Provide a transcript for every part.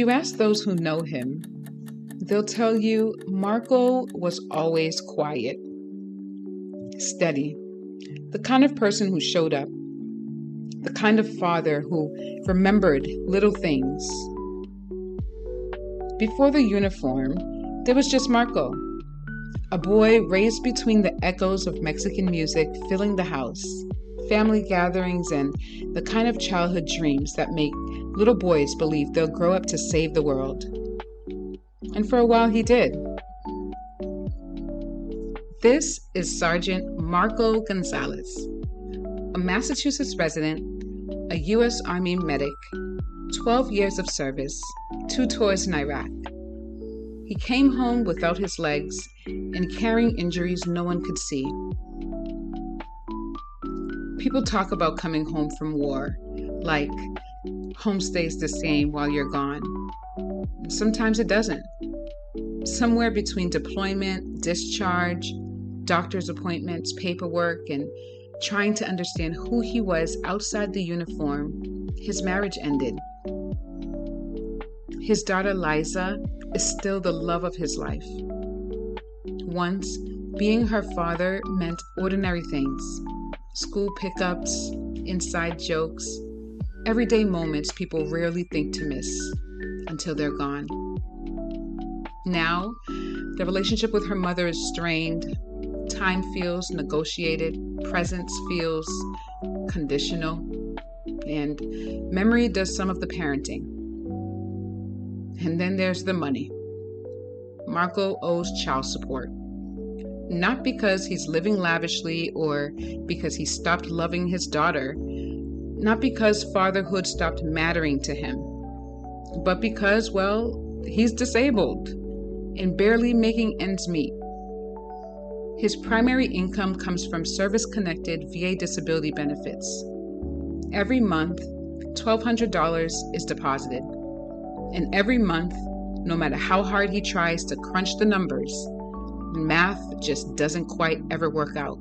you ask those who know him, they'll tell you Marco was always quiet, steady, the kind of person who showed up, the kind of father who remembered little things. Before the uniform, there was just Marco, a boy raised between the echoes of Mexican music filling the house, family gatherings, and the kind of childhood dreams that make little boys believe they'll grow up to save the world. And for a while he did. This is Sergeant Marco Gonzalez, a Massachusetts resident, a U.S. Army medic, 12 years of service, 2 tours in Iraq. He came home without his legs and carrying injuries no one could see. People talk about coming home from war, like home stays the same while you're gone. Sometimes it doesn't. Somewhere between deployment, discharge, doctor's appointments, paperwork, and trying to understand who he was outside the uniform, his marriage ended. His daughter Liza is still the love of his life. Once, being her father meant ordinary things. School pickups, inside jokes, everyday moments people rarely think to miss until they're gone. Now, the relationship with her mother is strained. Time feels negotiated. Presence feels conditional. And memory does some of the parenting. And then there's the money. Marco owes child support. Not because he's living lavishly or because he stopped loving his daughter, not because fatherhood stopped mattering to him, but because, well, he's disabled and barely making ends meet. His primary income comes from service-connected VA disability benefits. Every month, $1,200 is deposited. And every month, no matter how hard he tries to crunch the numbers, math just doesn't quite ever work out.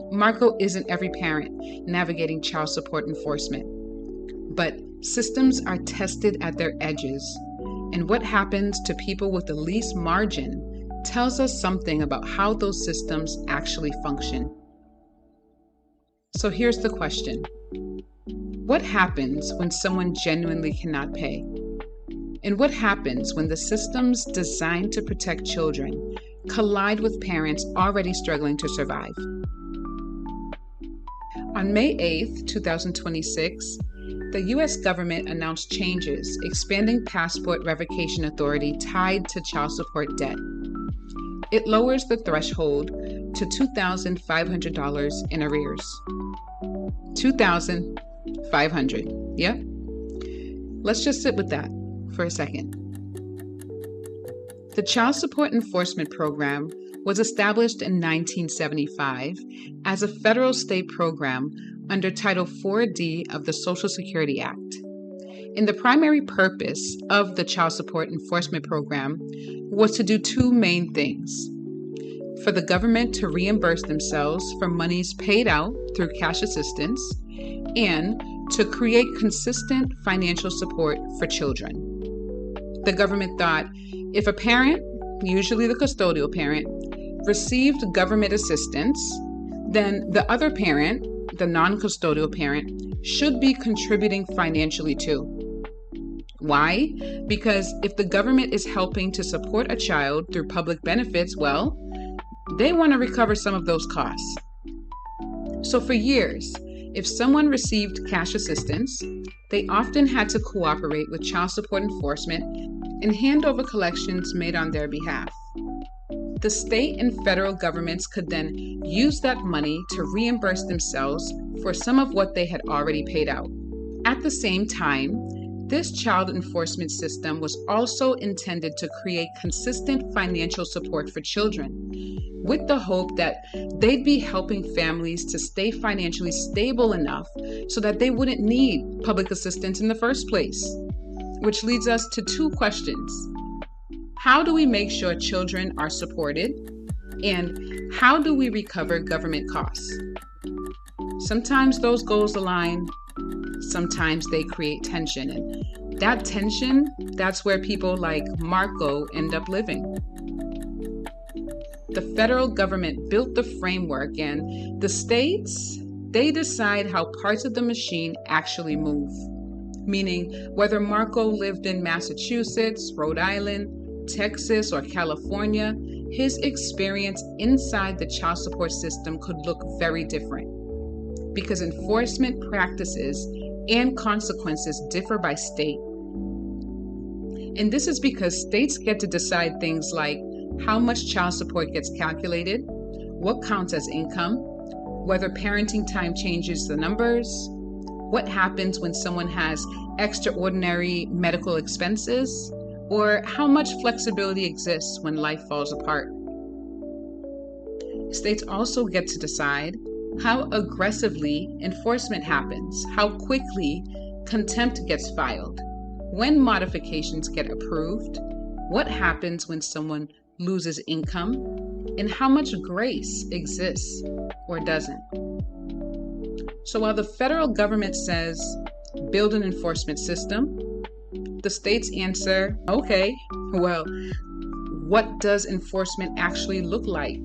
Marco isn't every parent navigating child support enforcement, but systems are tested at their edges, and what happens to people with the least margin tells us something about how those systems actually function. So here's the question. What happens when someone genuinely cannot pay? And what happens when the systems designed to protect children collide with parents already struggling to survive? On May 8th, 2026, the U.S. government announced changes expanding passport revocation authority tied to child support debt. It lowers the threshold to $2,500 in arrears. $2,500, yeah? Let's just sit with that for a second. The Child Support Enforcement Program was established in 1975 as a federal state program under Title 4D of the Social Security Act. And the primary purpose of the Child Support Enforcement Program was to do 2 main things. For the government to reimburse themselves for monies paid out through cash assistance, and to create consistent financial support for children. The government thought if a parent, usually the custodial parent, received government assistance, then the other parent, the non-custodial parent, should be contributing financially too. Why? Because if the government is helping to support a child through public benefits, well, they want to recover some of those costs. So for years, if someone received cash assistance, they often had to cooperate with child support enforcement and hand over collections made on their behalf. The state and federal governments could then use that money to reimburse themselves for some of what they had already paid out. At the same time, this child enforcement system was also intended to create consistent financial support for children, with the hope that they'd be helping families to stay financially stable enough so that they wouldn't need public assistance in the first place. Which leads us to 2 questions. How do we make sure children are supported? And how do we recover government costs? Sometimes those goals align, Sometimes they create tension, and that tension, that's where people like Marco end up living. The federal government built the framework, and the states, they decide how parts of the machine actually move. Meaning, whether Marco lived in Massachusetts, Rhode Island, Texas, or California, his experience inside the child support system could look very different, because enforcement practices and consequences differ by state. And this is because states get to decide things like how much child support gets calculated, what counts as income, whether parenting time changes the numbers, what happens when someone has extraordinary medical expenses, or how much flexibility exists when life falls apart. States also get to decide how aggressively enforcement happens, how quickly contempt gets filed, when modifications get approved, what happens when someone loses income, and how much grace exists or doesn't. So while the federal government says, build an enforcement system, the states answer, okay, well, what does enforcement actually look like?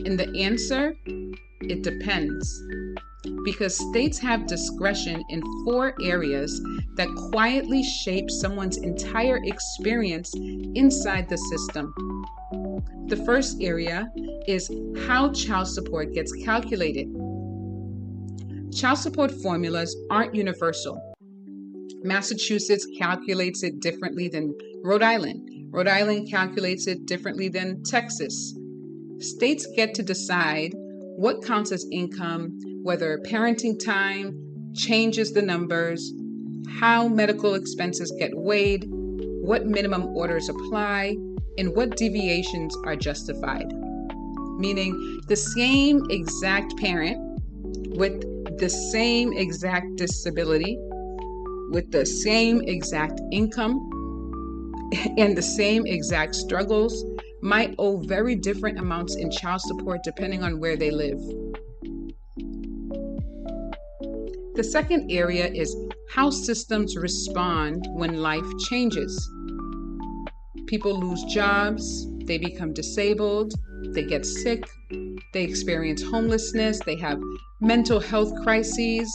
And the answer, it depends. Because states have discretion in 4 areas that quietly shape someone's entire experience inside the system. The first area is how child support gets calculated. Child support formulas aren't universal. Massachusetts calculates it differently than Rhode Island. Rhode Island calculates it differently than Texas. States get to decide what counts as income, whether parenting time changes the numbers, how medical expenses get weighed, what minimum orders apply, and what deviations are justified. Meaning the same exact parent with the same exact disability, with the same exact income, and the same exact struggles might owe very different amounts in child support depending on where they live. The second area is how systems respond when life changes. People lose jobs, they become disabled, they get sick, they experience homelessness, they have mental health crises.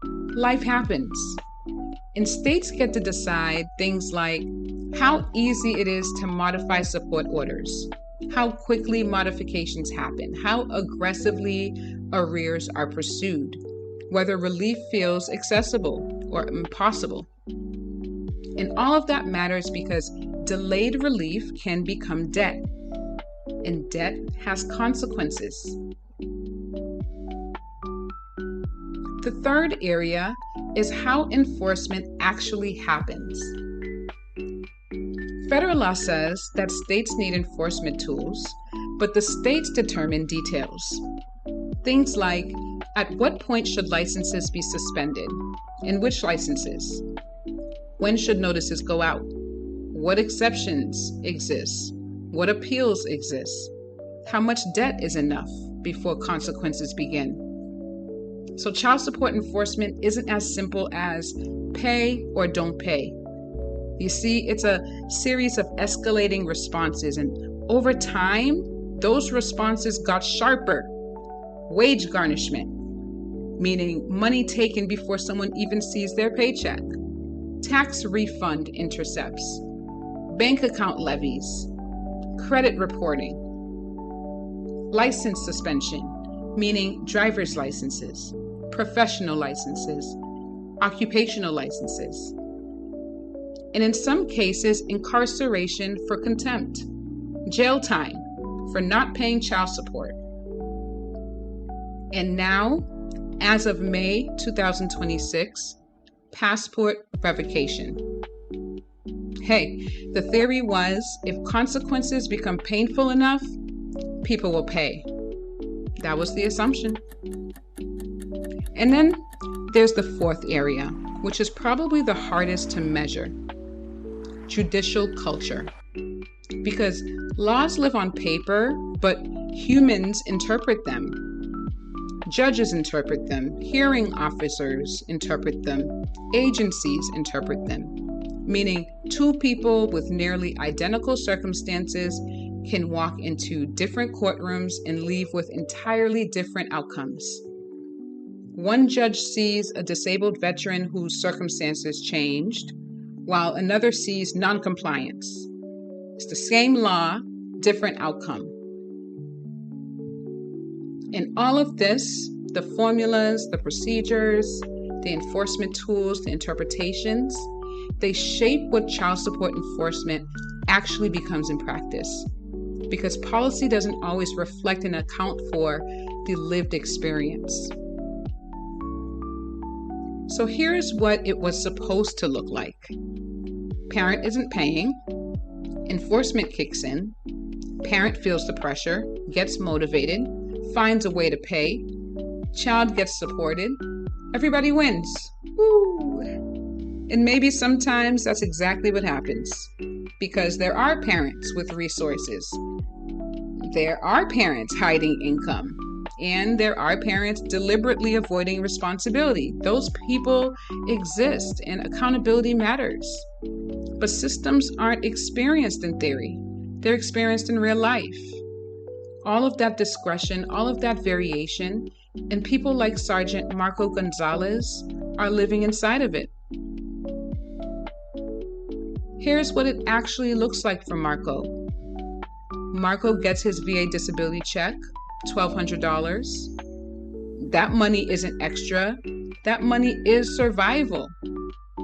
Life happens. And states get to decide things like how easy it is to modify support orders, how quickly modifications happen, how aggressively arrears are pursued, whether relief feels accessible or impossible. And all of that matters because delayed relief can become debt, and debt has consequences. The third area is how enforcement actually happens. Federal law says that states need enforcement tools, but the states determine details. Things like, at what point should licenses be suspended, and which licenses? When should notices go out? What exceptions exist? What appeals exist? How much debt is enough before consequences begin? So child support enforcement isn't as simple as pay or don't pay. You see, it's a series of escalating responses, and over time, those responses got sharper. Wage garnishment, meaning money taken before someone even sees their paycheck. Tax refund intercepts. Bank account levies. Credit reporting. License suspension, meaning driver's licenses, professional licenses, occupational licenses. And in some cases, incarceration for contempt, jail time for not paying child support. And now, as of May 2026, passport revocation. Hey, the theory was if consequences become painful enough, people will pay. That was the assumption. And then there's the fourth area, which is probably the hardest to measure: judicial culture. Because laws live on paper, but humans interpret them. Judges interpret them, hearing officers interpret them, agencies interpret them, meaning two people with nearly identical circumstances can walk into different courtrooms and leave with entirely different outcomes. One judge sees a disabled veteran whose circumstances changed, while another sees noncompliance. It's the same law, different outcome. In all of this, the formulas, the procedures, the enforcement tools, the interpretations, they shape what child support enforcement actually becomes in practice, because policy doesn't always reflect and account for the lived experience. So here's what it was supposed to look like. Parent isn't paying. Enforcement kicks in. Parent feels the pressure, gets motivated, finds a way to pay. Child gets supported. Everybody wins. Woo! And maybe sometimes that's exactly what happens, because there are parents with resources. There are parents hiding income. And there are parents deliberately avoiding responsibility. Those people exist, and accountability matters. But systems aren't experienced in theory. They're experienced in real life. All of that discretion, all of that variation, and people like Sergeant Marco Gonzalez are living inside of it. Here's what it actually looks like for Marco. Marco gets his VA disability check, $1,200. That money isn't extra. That money is survival.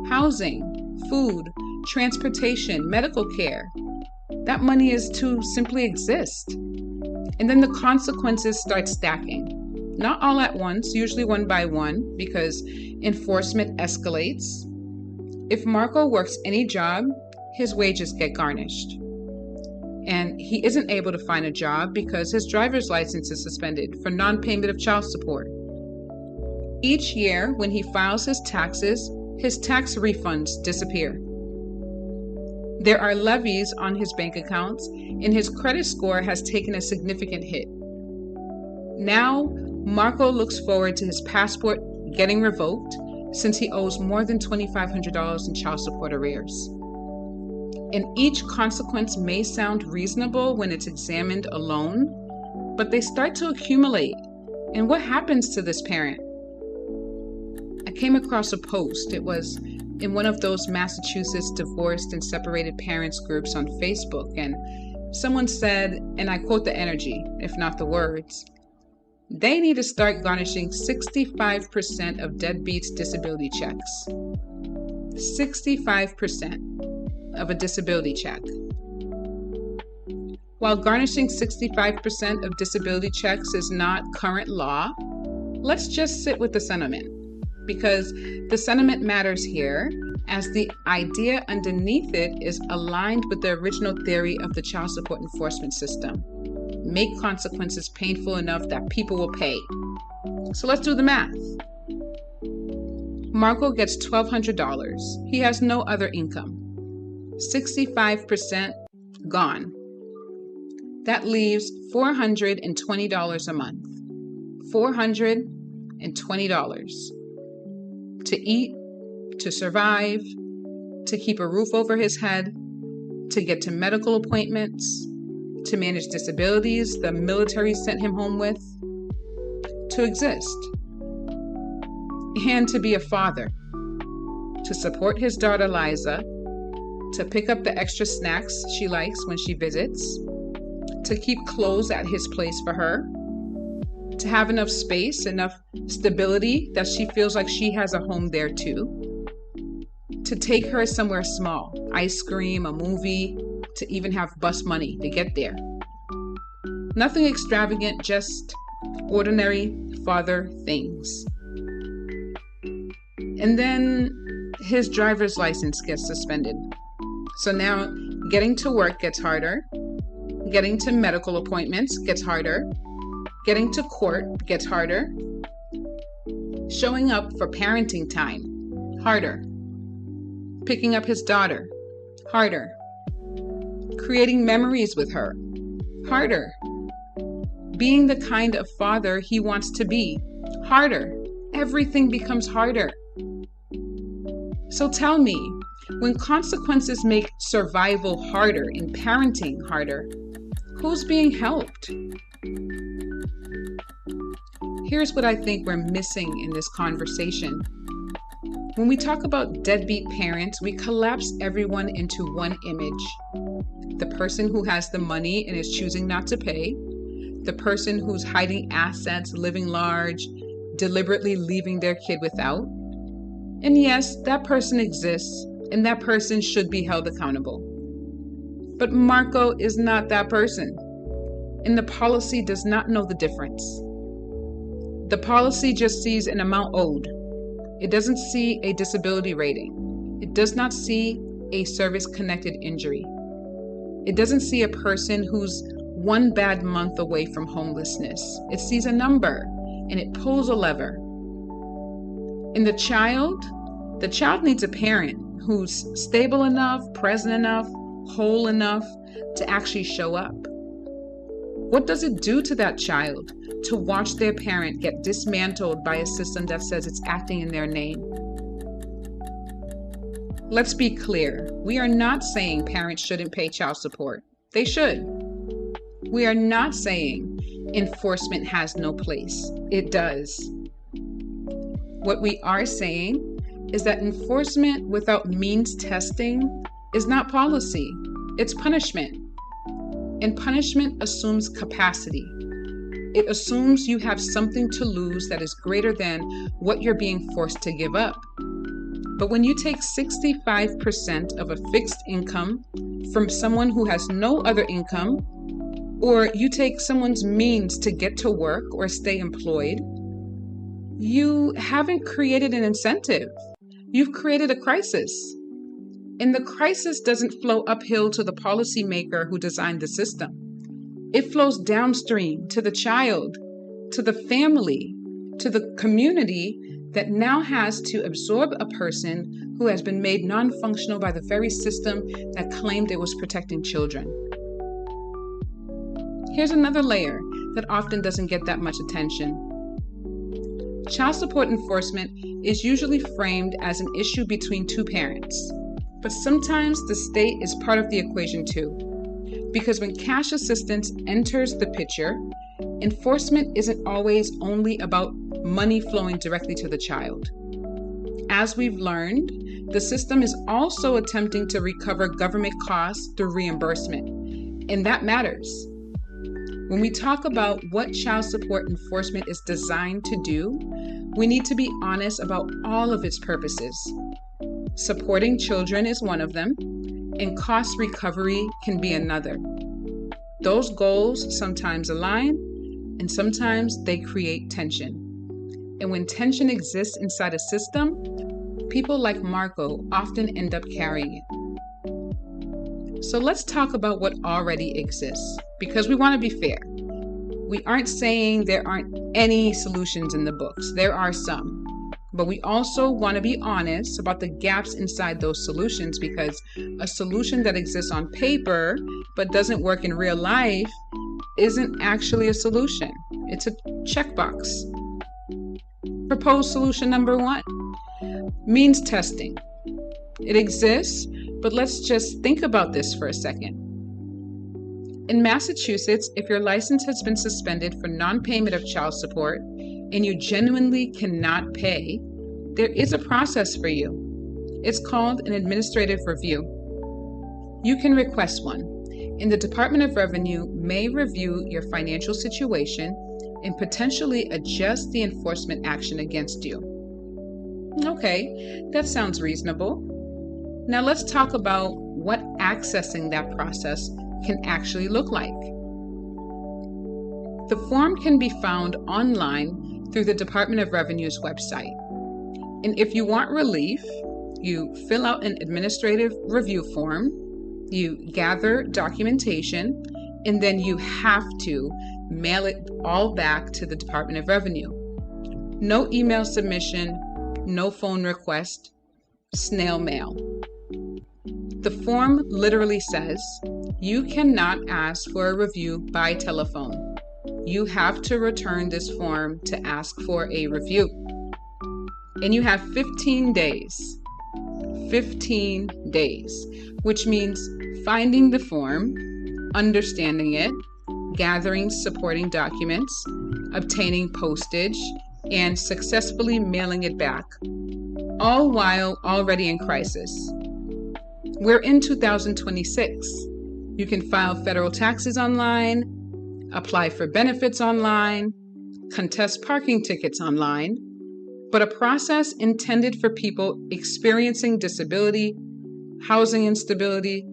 Housing, food, transportation, medical care. That money is to simply exist. And then the consequences start stacking. Not all at once, usually one by one, because enforcement escalates. If Marco works any job, his wages get garnished. And he isn't able to find a job because his driver's license is suspended for non-payment of child support. Each year, when he files his taxes, his tax refunds disappear. There are levies on his bank accounts, and his credit score has taken a significant hit. Now, Marco looks forward to his passport getting revoked, since he owes more than $2,500 in child support arrears. And each consequence may sound reasonable when it's examined alone, but they start to accumulate. And what happens to this parent? I came across a post. It was in one of those Massachusetts divorced and separated parents groups on Facebook, and someone said, and I quote the energy, if not the words, they need to start garnishing 65% of deadbeats' disability checks. 65% of a disability check. While garnishing 65% of disability checks is not current law, let's just sit with the sentiment, because the sentiment matters here, as the idea underneath it is aligned with the original theory of the child support enforcement system. Make consequences painful enough that people will pay. So let's do the math. Marco gets $1,200. He has no other income. 65% gone. That leaves $420 a month. $420 to eat, to survive, to keep a roof over his head, to get to medical appointments, to manage disabilities the military sent him home with, to exist, and to be a father, to support his daughter Liza, to pick up the extra snacks she likes when she visits, to keep clothes at his place for her, to have enough space, enough stability that she feels like she has a home there too, to take her somewhere small, ice cream, a movie, to even have bus money to get there. Nothing extravagant, just ordinary father things. And then his driver's license gets suspended. So now getting to work gets harder, getting to medical appointments gets harder, getting to court gets harder, showing up for parenting time, harder, picking up his daughter, harder, creating memories with her, harder, being the kind of father he wants to be, Harder. Everything becomes harder. So tell me, when consequences make survival harder and parenting harder, who's being helped? Here's what I think we're missing in this conversation. When we talk about deadbeat parents, we collapse everyone into one image. The person who has the money and is choosing not to pay, the person who's hiding assets, living large, deliberately leaving their kid without. And yes, that person exists, and that person should be held accountable. But Marco is not that person, and the policy does not know the difference. The policy just sees an amount owed. It doesn't see a disability rating. It does not see a service-connected injury. It doesn't see a person who's one bad month away from homelessness. It sees a number, and it pulls a lever. And the child needs a parent who's stable enough, present enough, whole enough to actually show up. What does it do to that child to watch their parent get dismantled by a system that says it's acting in their name? Let's be clear. We are not saying parents shouldn't pay child support. They should. We are not saying enforcement has no place. It does. What we are saying is that enforcement without means testing is not policy. It's punishment. And punishment assumes capacity. It assumes you have something to lose that is greater than what you're being forced to give up. But when you take 65% of a fixed income from someone who has no other income, or you take someone's means to get to work or stay employed, you haven't created an incentive. You've created a crisis. And the crisis doesn't flow uphill to the policymaker who designed the system. It flows downstream to the child, to the family, to the community that now has to absorb a person who has been made non-functional by the very system that claimed it was protecting children. Here's another layer that often doesn't get that much attention. Child support enforcement is usually framed as an issue between two parents. But sometimes the state is part of the equation too. Because when cash assistance enters the picture, enforcement isn't always only about money flowing directly to the child. As we've learned, the system is also attempting to recover government costs through reimbursement, and that matters. When we talk about what child support enforcement is designed to do, we need to be honest about all of its purposes. Supporting children is one of them, and cost recovery can be another. Those goals sometimes align, and sometimes they create tension. And when tension exists inside a system, people like Marco often end up carrying it. So let's talk about what already exists, because we want to be fair. We aren't saying there aren't any solutions in the books. There are some. But we also want to be honest about the gaps inside those solutions, because a solution that exists on paper but doesn't work in real life isn't actually a solution. It's a checkbox. Proposed solution number 1, means testing. It exists, but let's just think about this for a second. In Massachusetts, if your license has been suspended for non-payment of child support and you genuinely cannot pay, there is a process for you. It's called an administrative review. You can request one, and the Department of Revenue may review your financial situation and potentially adjust the enforcement action against you. Okay, that sounds reasonable. Now let's talk about what accessing that process can actually look like. The form can be found online through the Department of Revenue's website. And if you want relief, you fill out an administrative review form, you gather documentation, and then you have to mail it all back to the Department of Revenue. No email submission, no phone request, snail mail. The form literally says you cannot ask for a review by telephone. you have to return this form to ask for a review. And you have 15 days. 15 days, which means finding the form, understanding it, gathering supporting documents, obtaining postage, and successfully mailing it back, all while already in crisis. We're in 2026. You can file federal taxes online, apply for benefits online, contest parking tickets online, but a process intended for people experiencing disability, housing instability,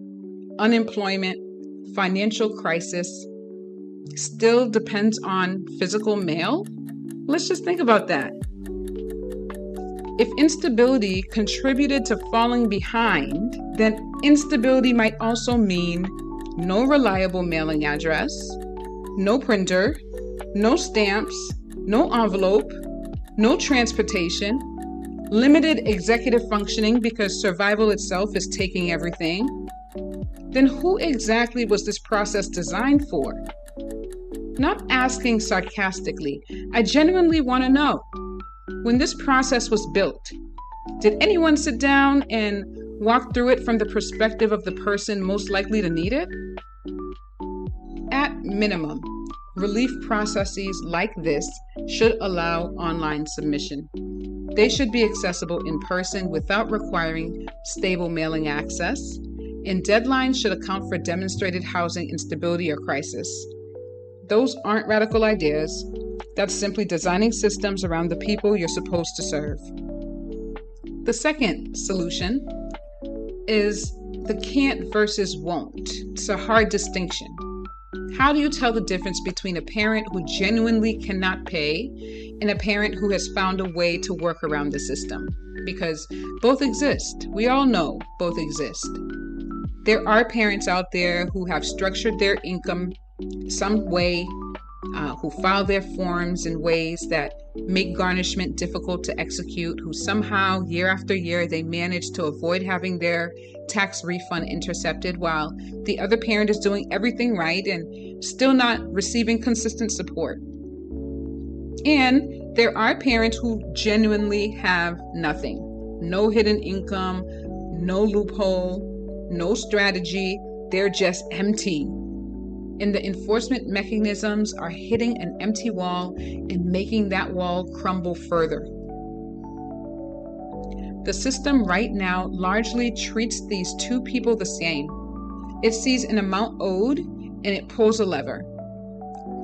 unemployment, financial crisis still depends on physical mail? Let's just think about that. If instability contributed to falling behind, then instability might also mean no reliable mailing address, no printer, no stamps, no envelope, no transportation, limited executive functioning because survival itself is taking everything. Then who exactly was this process designed for? Not asking sarcastically, I genuinely want to know. When this process was built, did anyone sit down and walk through it from the perspective of the person most likely to need it? At minimum, relief processes like this should allow online submission. They should be accessible in person without requiring stable mailing access, and deadlines should account for demonstrated housing instability or crisis. Those aren't radical ideas. That's simply designing systems around the people you're supposed to serve. The second solution is the can't versus won't. It's a hard distinction. How do you tell the difference between a parent who genuinely cannot pay and a parent who has found a way to work around the system? Because both exist. We all know both exist. There are parents out there who have structured their income some way, who file their forms in ways that make garnishment difficult to execute, who somehow, year after year, they manage to avoid having their tax refund intercepted while the other parent is doing everything right and still not receiving consistent support. And there are parents who genuinely have nothing. No hidden income, no loophole, no strategy. They're just empty. And the enforcement mechanisms are hitting an empty wall and making that wall crumble further. The system right now largely treats these two people the same. It sees an amount owed and it pulls a lever.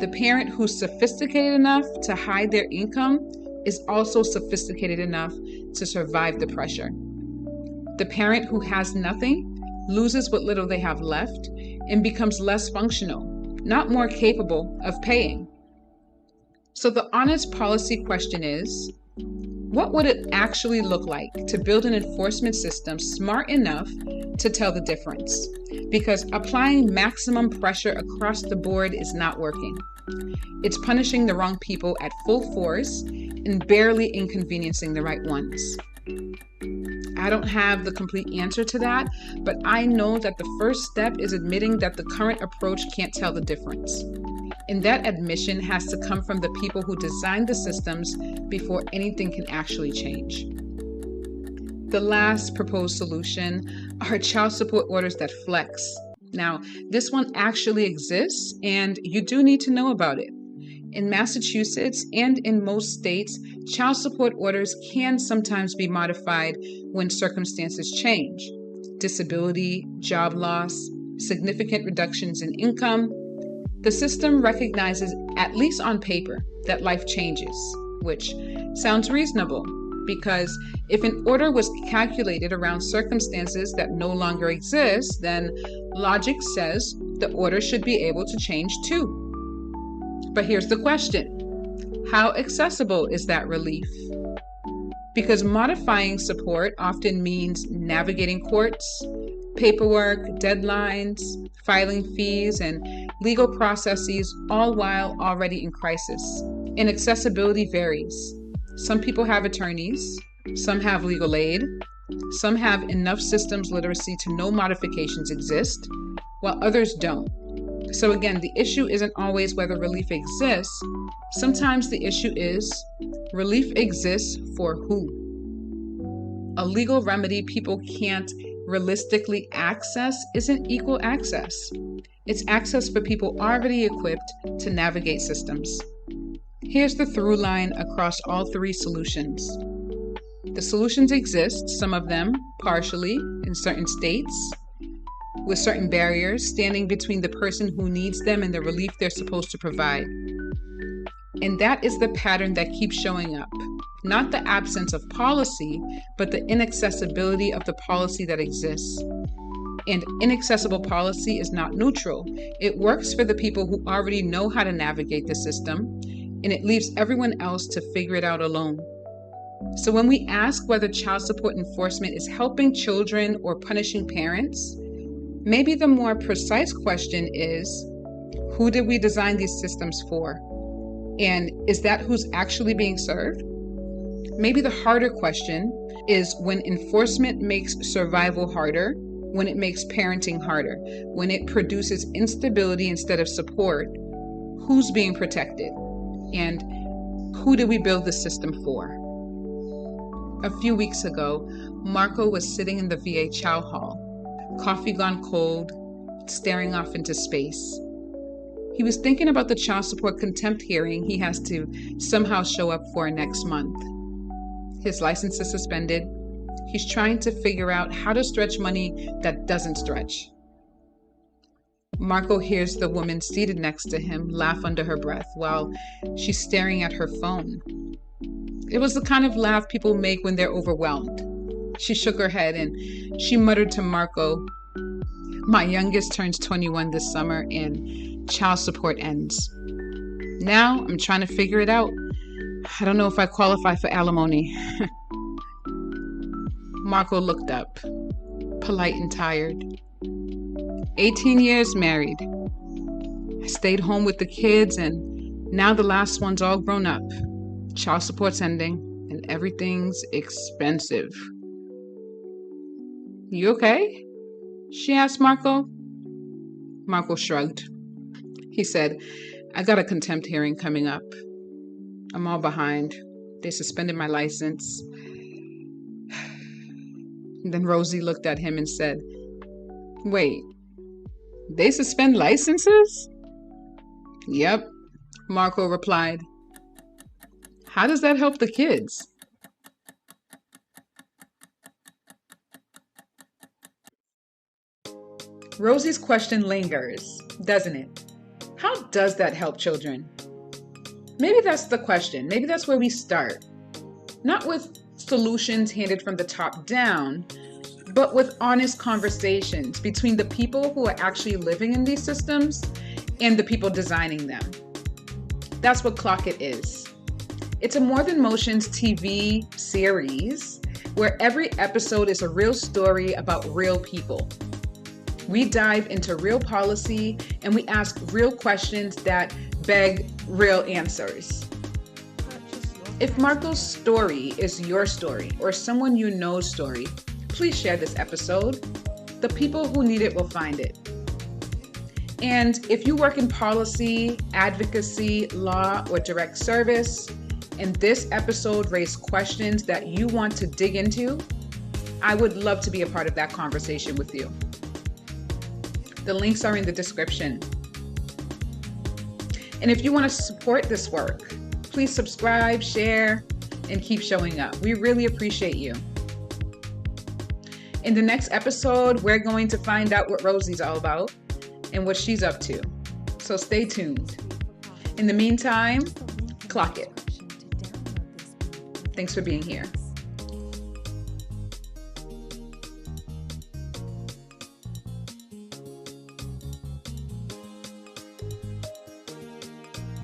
The parent who's sophisticated enough to hide their income is also sophisticated enough to survive the pressure. The parent who has nothing loses what little they have left and becomes less functional, not more capable of paying. So the honest policy question is, what would it actually look like to build an enforcement system smart enough to tell the difference? Because applying maximum pressure across the board is not working. It's punishing the wrong people at full force and barely inconveniencing the right ones. I don't have the complete answer to that, but I know that the first step is admitting that the current approach can't tell the difference. And that admission has to come from the people who designed the systems before anything can actually change. The last proposed solution are child support orders that flex. Now, this one actually exists, and you do need to know about it. In Massachusetts and in most states, child support orders can sometimes be modified when circumstances change. Disability, job loss, significant reductions in income. The system recognizes, at least on paper, that life changes, which sounds reasonable because if an order was calculated around circumstances that no longer exist, then logic says the order should be able to change too. But here's the question. How accessible is that relief? Because modifying support often means navigating courts, paperwork, deadlines, filing fees, and legal processes, all while already in crisis. And accessibility varies. Some people have attorneys, some have legal aid, some have enough systems literacy to know modifications exist, while others don't. So again, the issue isn't always whether relief exists. Sometimes the issue is relief exists for who? A legal remedy people can't realistically access isn't equal access. It's access for people already equipped to navigate systems. Here's the through line across all three solutions. The solutions exist, some of them partially in certain states, with certain barriers standing between the person who needs them and the relief they're supposed to provide. And that is the pattern that keeps showing up. Not the absence of policy, but the inaccessibility of the policy that exists. And inaccessible policy is not neutral. It works for the people who already know how to navigate the system, and it leaves everyone else to figure it out alone. So when we ask whether child support enforcement is helping children or punishing parents, maybe the more precise question is, who did we design these systems for? And is that who's actually being served? Maybe the harder question is when enforcement makes survival harder, when it makes parenting harder, when it produces instability instead of support, who's being protected? And who did we build the system for? A few weeks ago, Marco was sitting in the VA chow hall, coffee gone cold, staring off into space. He was thinking about the child support contempt hearing he has to somehow show up for next month. His license is suspended. He's trying to figure out how to stretch money that doesn't stretch. Marco hears the woman seated next to him laugh under her breath while she's staring at her phone. It was the kind of laugh people make when they're overwhelmed. She shook her head and she muttered to Marco, "My youngest turns 21 this summer and child support ends. Now I'm trying to figure it out. I don't know if I qualify for alimony." Marco looked up, polite and tired. 18 years married. I stayed home with the kids and now the last one's all grown up. Child support's ending and everything's expensive. "You okay?" she asked Marco. Marco shrugged. He said, "I got a contempt hearing coming up. I'm all behind. They suspended my license." And then Rosie looked at him and said, "Wait, they suspend licenses?" "Yep," Marco replied. "How does that help the kids?" Rosie's question lingers, doesn't it? How does that help children? Maybe that's the question. Maybe that's where we start. Not with solutions handed from the top down, but with honest conversations between the people who are actually living in these systems and the people designing them. That's what Clock It is. It's a More Than Motions TV series where every episode is a real story about real people. We dive into real policy and we ask real questions that beg real answers. If Marco's story is your story or someone you know's story, please share this episode. The people who need it will find it. And if you work in policy, advocacy, law, or direct service, and this episode raised questions that you want to dig into, I would love to be a part of that conversation with you. The links are in the description. And if you want to support this work, please subscribe, share, and keep showing up. We really appreciate you. In the next episode, we're going to find out what Rosie's all about and what she's up to. So stay tuned. In the meantime, clock it. Thanks for being here.